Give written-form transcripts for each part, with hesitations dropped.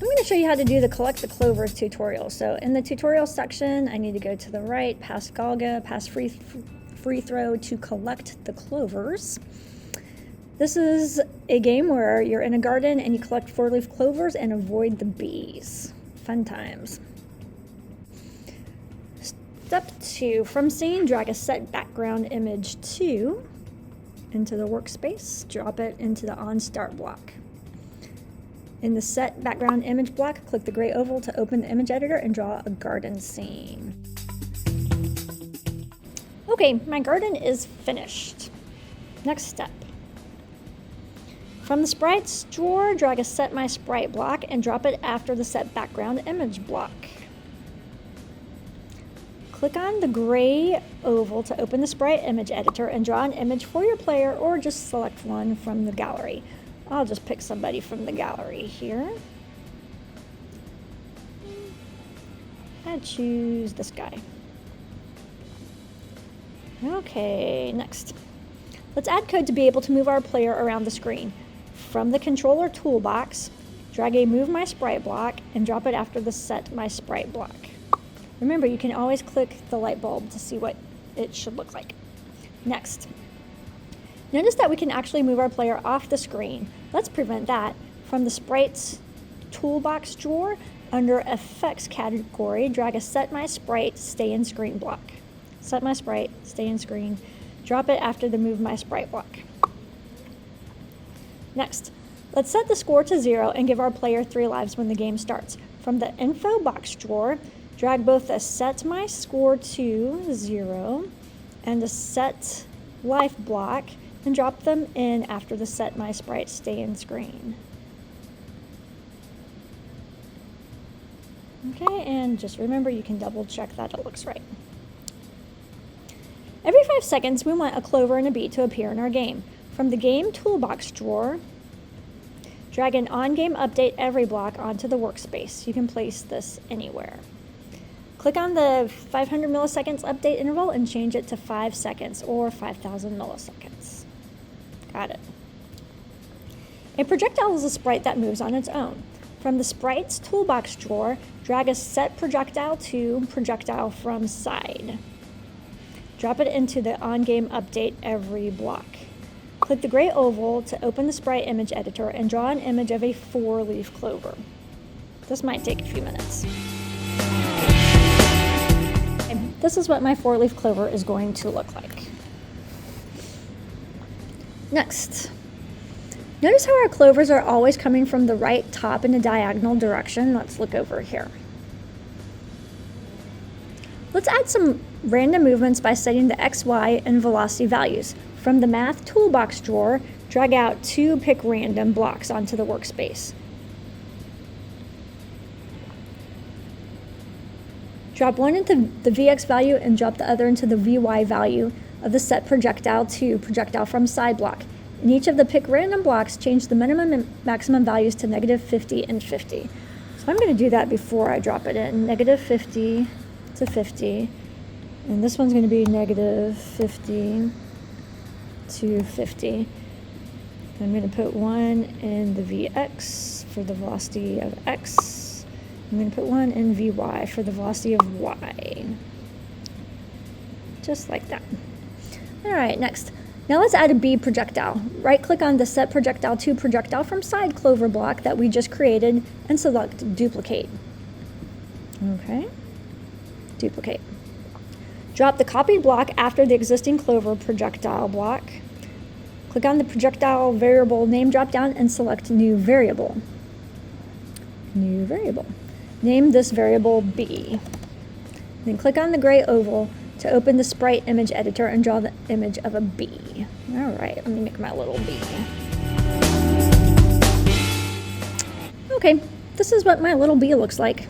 I'm going to show you how to do the Collect the Clovers tutorial. So in the tutorial section, I need to go to the right, past Galga, past free throw to collect the clovers. This is a game where you're in a garden and you collect 4-leaf clovers and avoid the bees. Fun times. Step 2, from scene, drag a set background image 2 into the workspace, drop it into the on start block. In the set background image block, click the gray oval to open the image editor and draw a garden scene. Okay, my garden is finished. Next step. From the Sprites drawer, drag a Set My Sprite block and drop it after the Set Background Image block. Click on the gray oval to open the Sprite image editor and draw an image for your player, or just select one from the gallery. I'll just pick somebody from the gallery here. I choose this guy. Okay, next. Let's add code to be able to move our player around the screen. From the controller toolbox, drag a Move My Sprite block and drop it after the Set My Sprite block. Remember, you can always click the light bulb to see what it should look like. Next. Notice that we can actually move our player off the screen. Let's prevent that. From the Sprites toolbox drawer, under Effects category, drag a Set My Sprite Stay in Screen block. Set My Sprite, Stay in Screen. Drop it after the Move My Sprite block. Next, let's set the score to 0 and give our player 3 lives when the game starts. From the Info box drawer, drag both the Set My Score to 0 and the Set Life block and drop them in after the Set My Sprite Stay in Screen. Okay, and just remember, you can double check that it looks right. Every 5 seconds, we want a clover and a bee to appear in our game. From the Game Toolbox drawer, drag an On-Game Update Every block onto the workspace. You can place this anywhere. Click on the 500 milliseconds update interval and change it to 5 seconds or 5,000 milliseconds. Got it. A projectile is a sprite that moves on its own. From the Sprites Toolbox drawer, drag a Set Projectile to Projectile from Side. Drop it into the On-Game Update Every block. Click the gray oval to open the Sprite image editor and draw an image of a 4-leaf clover. This might take a few minutes. Okay, this is what my 4-leaf clover is going to look like. Next, notice how our clovers are always coming from the right top in a diagonal direction. Let's look over here. Let's add some random movements by setting the X, Y, and velocity values. From the Math Toolbox drawer, drag out 2 Pick Random blocks onto the workspace. Drop one into the VX value and drop the other into the VY value of the Set Projectile to Projectile from Side block. In each of the Pick Random blocks, change the minimum and maximum values to -50 and 50. So I'm going to do that before I drop it in. -50 to 50. And this one's going to be -50 to 50. I'm going to put one in the VX for the velocity of X. I'm going to put one in VY for the velocity of Y. Just like that. All right, next. Now let's add a Bee projectile. Right-click on the Set Projectile to Projectile from Side clover block that we just created and select Duplicate. Okay. Duplicate. Drop the copied block after the existing clover projectile block. Click on the projectile variable name dropdown and select New Variable. New Variable. Name this variable Bee. Then click on the gray oval to open the Sprite image editor and draw the image of a bee. All right, let me make my little bee. Okay, this is what my little bee looks like.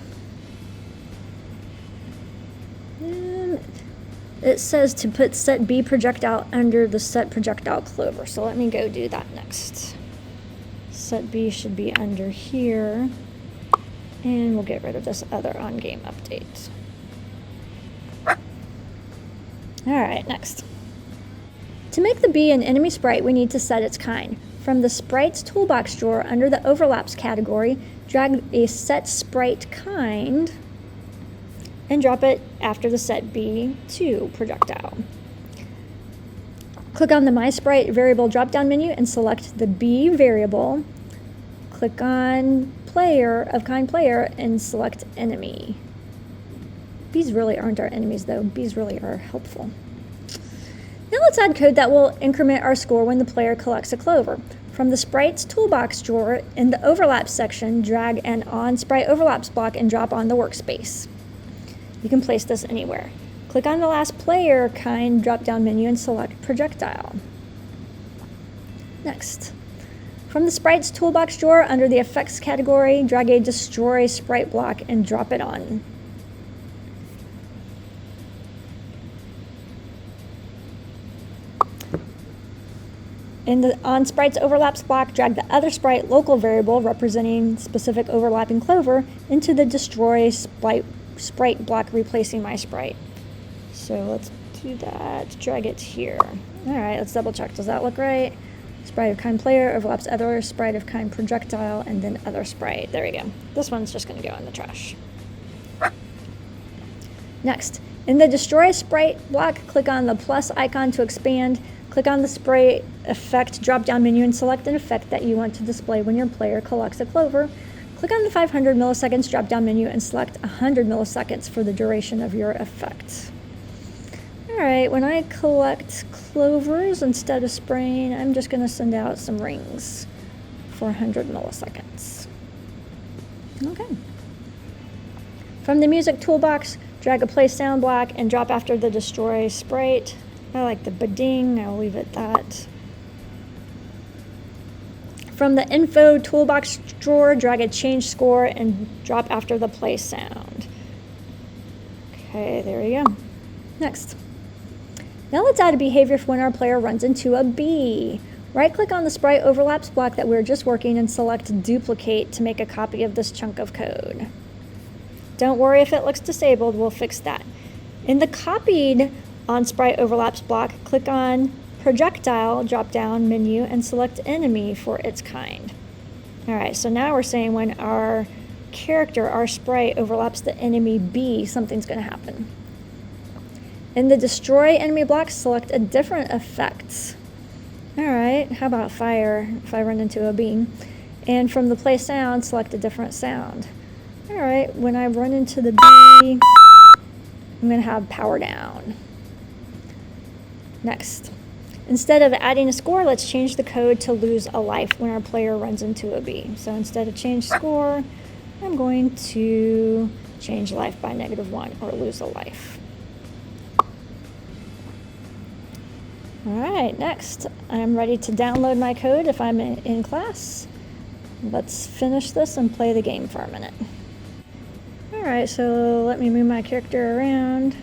It says to put Set Bee Projectile under the Set Projectile Clover, so let me go do that next. Set Bee should be under here, and we'll get rid of this other on-game update. All right, next. To make the bee an enemy sprite, we need to set its kind. From the Sprites toolbox drawer under the Overlaps category, drag a set sprite kind and drop it after the set B2 projectile. Click on the My Sprite variable drop-down menu and select the B variable. Click on Player of Kind Player and select Enemy. Bees really aren't our enemies though. Bees really are helpful. Now let's add code that will increment our score when the player collects a clover. From the Sprites toolbox drawer in the Overlaps section, drag an on-sprite overlaps block and drop on the workspace. You can place this anywhere. Click on the last player kind drop-down menu and select projectile. Next. From the Sprites toolbox drawer under the effects category, drag a destroy sprite block and drop it on. In the on Sprites overlaps block, drag the other sprite local variable representing specific overlapping clover into the destroy sprite block replacing my sprite. So let's do that, drag it here. All right, let's double check. Does that look right? Sprite of kind player overlaps other sprite of kind projectile and then other sprite. There we go. This one's just gonna go in the trash. Next, in the destroy sprite block, click on the plus icon to expand. Click on the sprite effect drop-down menu and select an effect that you want to display when your player collects a clover. Click on the 500 milliseconds drop-down menu and select 100 milliseconds for the duration of your effect. All right, when I collect clovers instead of spraying, I'm just gonna send out some rings for 100 milliseconds. Okay. From the music toolbox, drag a play sound block and drop after the destroy sprite. I like the ba-ding, I'll leave it that. From the info toolbox drawer, drag a change score and drop after the play sound. Okay, there we go. Next. Now let's add a behavior for when our player runs into a bee. Right-click on the sprite overlaps block that we were just working and select duplicate to make a copy of this chunk of code. Don't worry if it looks disabled, we'll fix that. In the copied on Sprite Overlaps block, click on Projectile drop-down menu and select Enemy for its kind. All right, so now we're saying when our character, our sprite, overlaps the enemy bee, something's going to happen. In the Destroy Enemy block, select a different effect. All right, how about fire if I run into a bee? And from the Play Sound, select a different sound. All right, when I run into the bee, I'm going to have power down. Next, instead of adding a score, let's change the code to lose a life when our player runs into a bee. So instead of change score, I'm going to change life by -1 or lose a life. All right, next, I'm ready to download my code if I'm in class. Let's finish this and play the game for a minute. All right, so let me move my character around.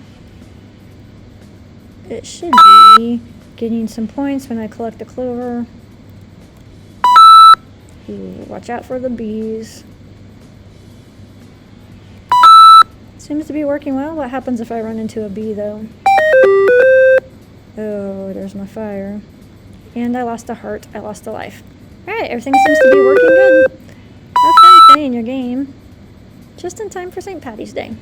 It should be getting some points when I collect a clover. Ooh, watch out for the bees. Seems to be working well. What happens if I run into a bee, though? Oh, there's my fire. And I lost a heart. I lost a life. Alright, everything seems to be working good. Have fun playing your game. Just in time for St. Patty's Day.